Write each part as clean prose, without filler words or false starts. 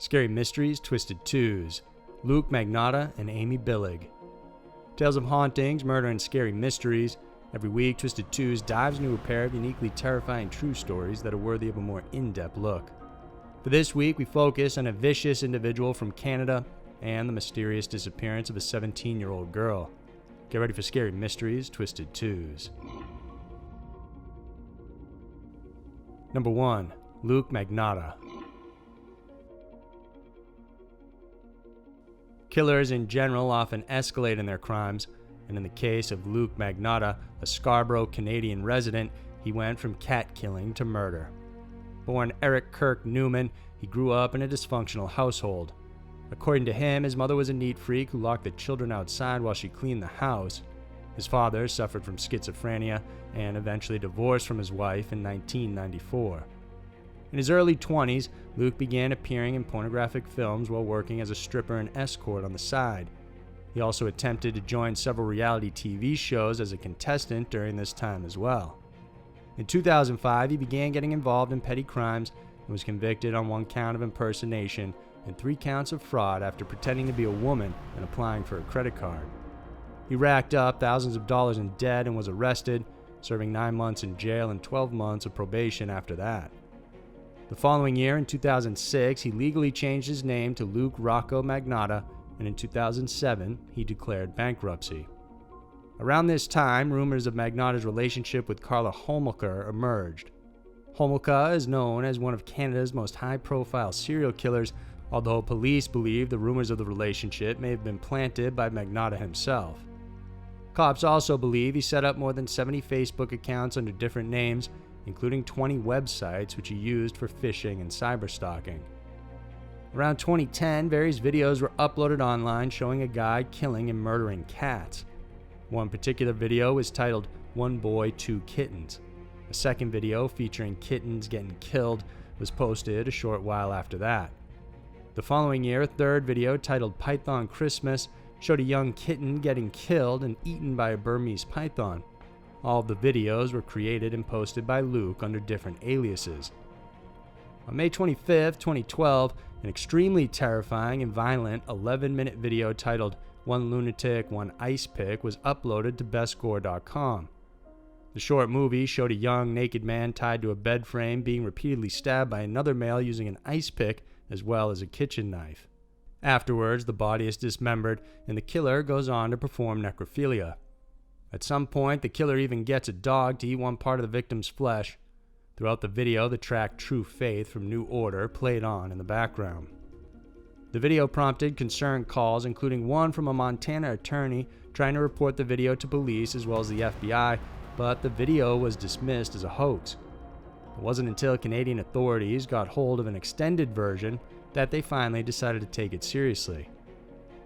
Scary Mysteries, Twisted Twos, Luke Magnotta and Amy Billig. Tales of hauntings, murder, and scary mysteries. Every week, Twisted Twos dives into a pair of uniquely terrifying true stories that are worthy of a more in-depth look. For this week, we focus on a vicious individual from Canada and the mysterious disappearance of a 17-year-old girl. Get ready for Scary Mysteries, Twisted Twos. Number 1. Luke Magnotta. Killers in general often escalate in their crimes, and in the case of Luke Magnotta, a Scarborough, Canadian resident, he went from cat killing to murder. Born Eric Kirk Newman, he grew up in a dysfunctional household. According to him, his mother was a neat freak who locked the children outside while she cleaned the house. His father suffered from schizophrenia and eventually divorced from his wife in 1994. In his early 20s, Luke began appearing in pornographic films while working as a stripper and escort on the side. He also attempted to join several reality TV shows as a contestant during this time as well. In 2005, he began getting involved in petty crimes and was convicted on 1 count of impersonation and 3 counts of fraud after pretending to be a woman and applying for a credit card. He racked up thousands of dollars in debt and was arrested, serving 9 months in jail and 12 months of probation after that. The following year, in 2006, he legally changed his name to Luke Rocco Magnotta, and in 2007, he declared bankruptcy. Around this time, rumors of Magnotta's relationship with Carla Homolka emerged. Homolka is known as one of Canada's most high-profile serial killers, although police believe the rumors of the relationship may have been planted by Magnotta himself. Cops also believe he set up more than 70 Facebook accounts under different names, including 20 websites which he used for phishing and cyberstalking. Around 2010, various videos were uploaded online showing a guy killing and murdering cats. One particular video was titled "One Boy, Two Kittens." A second video featuring kittens getting killed was posted a short while after that. The following year, a third video titled "Python Christmas" showed a young kitten getting killed and eaten by a Burmese python. All of the videos were created and posted by Luke under different aliases. On May 25, 2012, an extremely terrifying and violent 11-minute video titled "One Lunatic, One Ice Pick" was uploaded to bestgore.com. The short movie showed a young naked man tied to a bed frame being repeatedly stabbed by another male using an ice pick as well as a kitchen knife. Afterwards, the body is dismembered and the killer goes on to perform necrophilia. At some point, the killer even gets a dog to eat one part of the victim's flesh. Throughout the video, the track "True Faith" from New Order played on in the background. The video prompted concerned calls, including one from a Montana attorney trying to report the video to police as well as the FBI, but the video was dismissed as a hoax. It wasn't until Canadian authorities got hold of an extended version that they finally decided to take it seriously.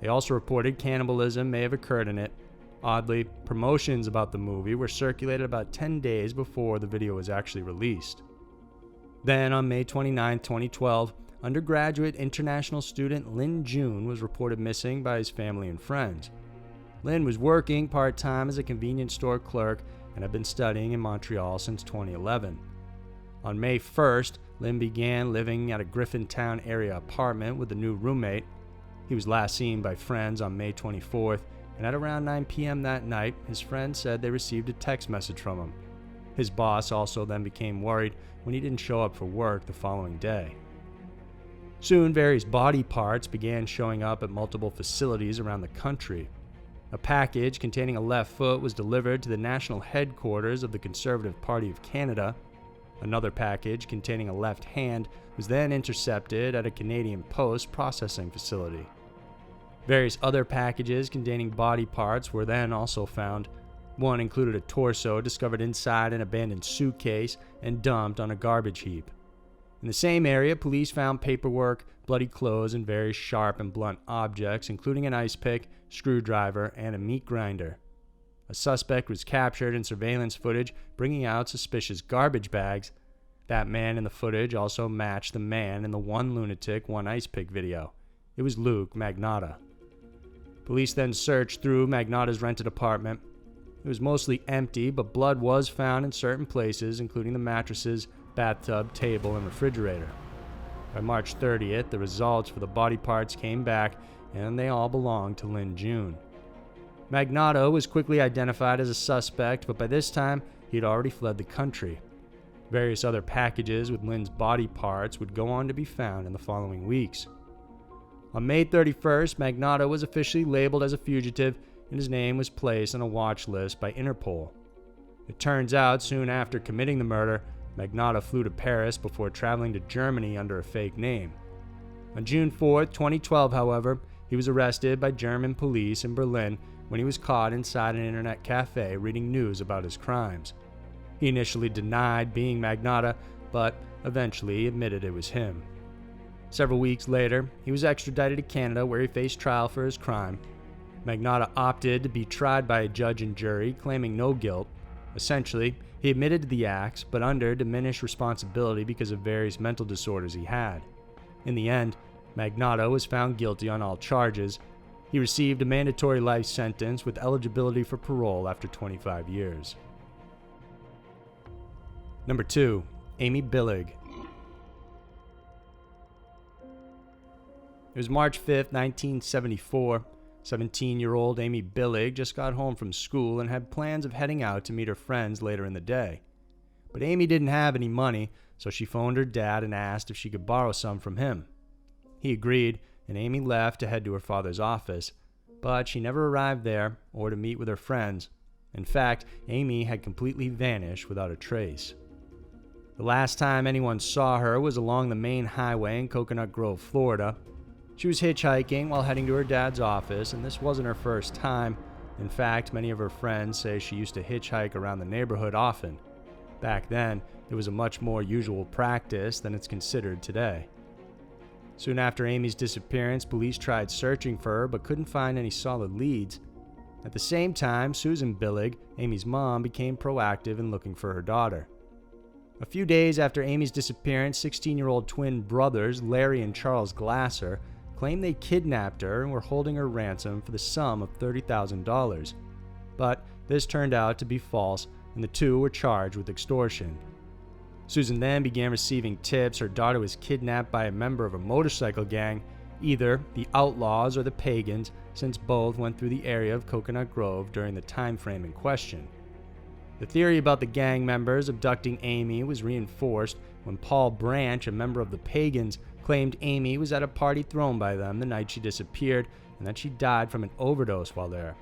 They also reported cannibalism may have occurred in it. Oddly, promotions about the movie were circulated about 10 days before the video was actually released. Then, on May 29, 2012, undergraduate international student Lynn June was reported missing by his family and friends. Lynn was working part-time as a convenience store clerk and had been studying in Montreal since 2011. On May 1st, Lynn began living at a Griffintown area apartment with a new roommate. He was last seen by friends on May 24th, and at around 9 p.m. that night, his friends said they received a text message from him. His boss also then became worried when he didn't show up for work the following day. Soon, various body parts began showing up at multiple facilities around the country. A package containing a left foot was delivered to the national headquarters of the Conservative Party of Canada. Another package containing a left hand was then intercepted at a Canadian Post processing facility. Various other packages containing body parts were then also found. One included a torso discovered inside an abandoned suitcase and dumped on a garbage heap. In the same area, police found paperwork, bloody clothes, and various sharp and blunt objects, including an ice pick, screwdriver, and a meat grinder. A suspect was captured in surveillance footage bringing out suspicious garbage bags. That man in the footage also matched the man in the "One Lunatic, One Ice Pick" video. It was Luke Magnotta. Police then searched through Magnotta's rented apartment. It was mostly empty, but blood was found in certain places, including the mattresses, bathtub, table, and refrigerator. By March 30th, the results for the body parts came back, and they all belonged to Lynn June. Magnotta was quickly identified as a suspect, but by this time, he had already fled the country. Various other packages with Lynn's body parts would go on to be found in the following weeks. On May 31st, Magnotta was officially labeled as a fugitive, and his name was placed on a watch list by Interpol. It turns out, soon after committing the murder, Magnotta flew to Paris before traveling to Germany under a fake name. On June 4, 2012, however, he was arrested by German police in Berlin when he was caught inside an internet cafe reading news about his crimes. He initially denied being Magnotta, but eventually admitted it was him. Several weeks later, he was extradited to Canada where he faced trial for his crime. Magnotta opted to be tried by a judge and jury, claiming no guilt. Essentially, he admitted to the acts, but under diminished responsibility because of various mental disorders he had. In the end, Magnotta was found guilty on all charges. He received a mandatory life sentence with eligibility for parole after 25 years. Number 2. Amy Billig. It was March 5, 1974. 17-year-old Amy Billig just got home from school and had plans of heading out to meet her friends later in the day. But Amy didn't have any money, so she phoned her dad and asked if she could borrow some from him. He agreed, and Amy left to head to her father's office, but she never arrived there or to meet with her friends. In fact, Amy had completely vanished without a trace. The last time anyone saw her was along the main highway in Coconut Grove, Florida. She was hitchhiking while heading to her dad's office, and this wasn't her first time. In fact, many of her friends say she used to hitchhike around the neighborhood often. Back then, it was a much more usual practice than it's considered today. Soon after Amy's disappearance, police tried searching for her but couldn't find any solid leads. At the same time, Susan Billig, Amy's mom, became proactive in looking for her daughter. A few days after Amy's disappearance, 16-year-old twin brothers Larry and Charles Glasser claimed they kidnapped her and were holding her ransom for the sum of $30,000. But this turned out to be false, and the two were charged with extortion. Susan then began receiving tips her daughter was kidnapped by a member of a motorcycle gang, either the Outlaws or the Pagans, since both went through the area of Coconut Grove during the time frame in question. The theory about the gang members abducting Amy was reinforced when Paul Branch, a member of the Pagans, claimed Amy was at a party thrown by them the night she disappeared and that she died from an overdose while there.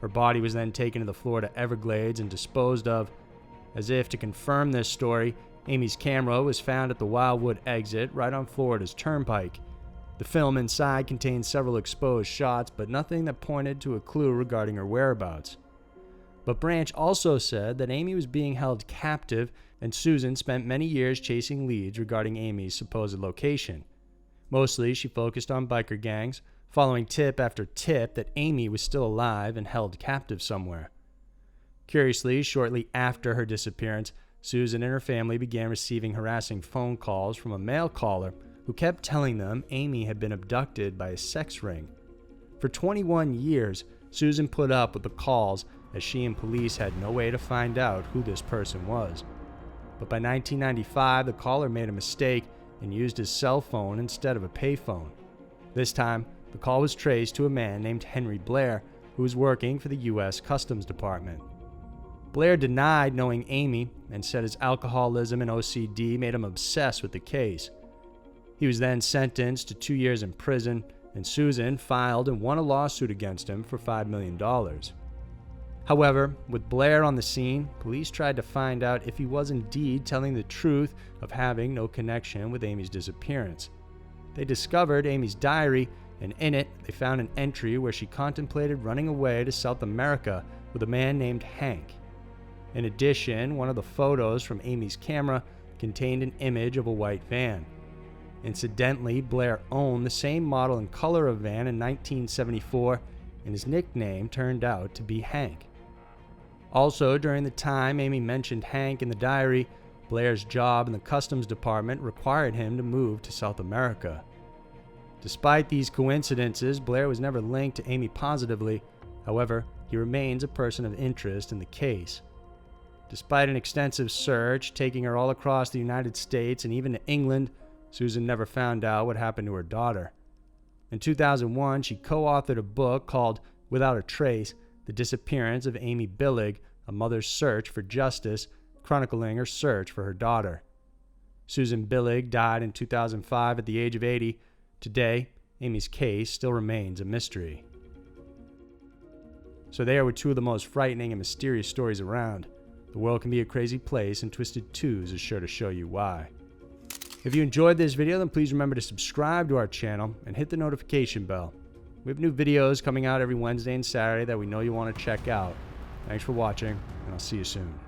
Her body was then taken to the Florida Everglades and disposed of. As if to confirm this story, Amy's camera was found at the Wildwood exit right on Florida's Turnpike. The film inside contained several exposed shots, but nothing that pointed to a clue regarding her whereabouts. But Branch also said that Amy was being held captive, and Susan spent many years chasing leads regarding Amy's supposed location. Mostly, she focused on biker gangs, following tip after tip that Amy was still alive and held captive somewhere. Curiously, shortly after her disappearance, Susan and her family began receiving harassing phone calls from a male caller who kept telling them Amy had been abducted by a sex ring. For 21 years, Susan put up with the calls as she and police had no way to find out who this person was. But by 1995, the caller made a mistake and used his cell phone instead of a payphone. This time, the call was traced to a man named Henry Blair, who was working for the U.S. Customs Department. Blair denied knowing Amy and said his alcoholism and OCD made him obsessed with the case. He was then sentenced to 2 years in prison, and Susan filed and won a lawsuit against him for $5 million. However, with Blair on the scene, police tried to find out if he was indeed telling the truth of having no connection with Amy's disappearance. They discovered Amy's diary, and in it, they found an entry where she contemplated running away to South America with a man named Hank. In addition, one of the photos from Amy's camera contained an image of a white van. Incidentally, Blair owned the same model and color of van in 1974, and his nickname turned out to be Hank. Also, during the time Amy mentioned Hank in the diary, Blair's job in the Customs Department required him to move to South America. Despite these coincidences, Blair was never linked to Amy positively. However, he remains a person of interest in the case. Despite an extensive search, taking her all across the United States and even to England, Susan never found out what happened to her daughter. In 2001, she co-authored a book called Without a Trace: The Disappearance of Amy Billig, a Mother's Search for Justice, chronicling her search for her daughter. Susan Billig died in 2005 at the age of 80. Today, Amy's case still remains a mystery. So there were two of the most frightening and mysterious stories around. The world can be a crazy place, and Twisted Twos is sure to show you why. If you enjoyed this video, then please remember to subscribe to our channel and hit the notification bell. We have new videos coming out every Wednesday and Saturday that we know you want to check out. Thanks for watching, and I'll see you soon.